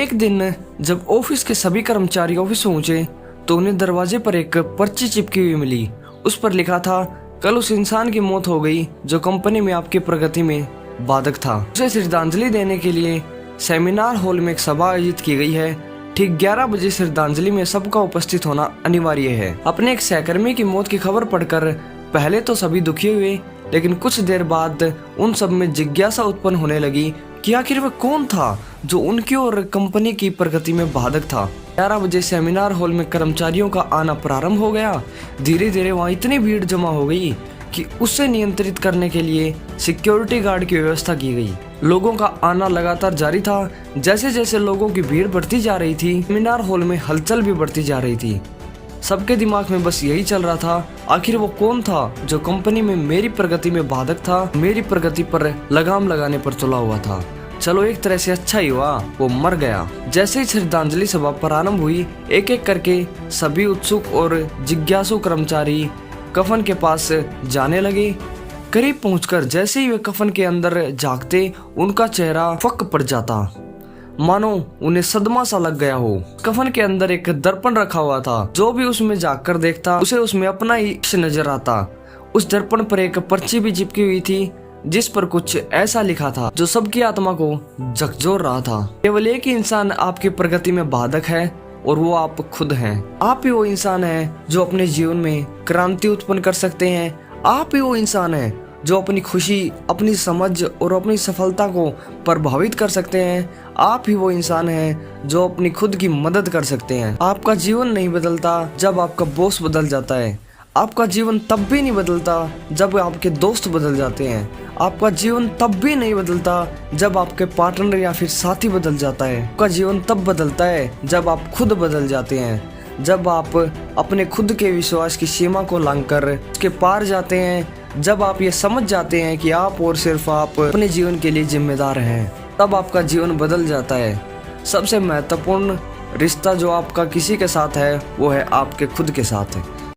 एक दिन जब ऑफिस के सभी कर्मचारी ऑफिस पहुंचे तो उन्हें दरवाजे पर एक पर्ची चिपकी हुई मिली। उस पर लिखा था, कल उस इंसान की मौत हो गई जो कंपनी में आपकी प्रगति में बाधक था। उसे श्रद्धांजलि देने के लिए सेमिनार हॉल में एक सभा आयोजित की गई है। ठीक 11 बजे श्रद्धांजलि में सबका उपस्थित होना अनिवार्य है। अपने एक सहकर्मी की मौत की खबर पढ़कर पहले तो सभी दुखी हुए, लेकिन कुछ देर बाद उन सब में जिज्ञासा उत्पन्न होने लगी कि आखिर वह कौन था जो उनकी और कंपनी की प्रगति में बाधक था। 11 बजे सेमिनार हॉल में कर्मचारियों का आना प्रारंभ हो गया। धीरे धीरे वहाँ इतनी भीड़ जमा हो गई कि उसे नियंत्रित करने के लिए सिक्योरिटी गार्ड की व्यवस्था की गई। लोगों का आना लगातार जारी था। जैसे जैसे लोगों की भीड़ बढ़ती जा रही थी, सेमिनार हॉल में हलचल भी बढ़ती जा रही थी। सबके दिमाग में बस यही चल रहा था, आखिर वो कौन था जो कंपनी में मेरी प्रगति में बाधक था, मेरी प्रगति पर लगाम लगाने पर तुला हुआ था। चलो एक तरह से अच्छा ही हुआ वो मर गया। जैसे ही श्रद्धांजलि सभा प्रारंभ हुई, एक एक करके सभी उत्सुक और जिज्ञासु कर्मचारी कफन के पास जाने लगे। करीब पहुंचकर जैसे ही वे कफन के अंदर झांकते, उनका चेहरा फक पड़ जाता, मानो उन्हें सदमा सा लग गया हो। कफन के अंदर एक दर्पण रखा हुआ था। जो भी उसमें झांक कर देखता, उसे उसमें अपना ही नजर आता। उस दर्पण पर एक पर्ची भी चिपकी हुई थी जिस पर कुछ ऐसा लिखा था जो सबकी आत्मा को झकझोर रहा था। केवल एक ही इंसान आपकी प्रगति में बाधक है और वो आप खुद हैं। आप ही वो इंसान है जो अपने जीवन में क्रांति उत्पन्न कर सकते हैं। आप ही वो इंसान है जो अपनी खुशी, अपनी समझ और अपनी सफलता को प्रभावित कर सकते हैं। आप ही वो इंसान है जो अपनी खुद की मदद कर सकते हैं। आपका जीवन नहीं बदलता जब आपका बॉस बदल जाता है। आपका जीवन तब भी नहीं बदलता जब आपके दोस्त बदल जाते हैं। आपका जीवन तब भी नहीं बदलता जब आपके पार्टनर या फिर साथी बदल जाता है। आपका जीवन तब बदलता है जब आप खुद बदल जाते हैं, जब आप अपने खुद के विश्वास की सीमा को लांघकर उसके पार जाते हैं, जब आप ये समझ जाते हैं कि आप और सिर्फ आप अपने जीवन के लिए जिम्मेदार हैं, तब आपका जीवन बदल जाता है। सबसे महत्वपूर्ण रिश्ता जो आपका किसी के साथ है वो है आपके खुद के साथ है।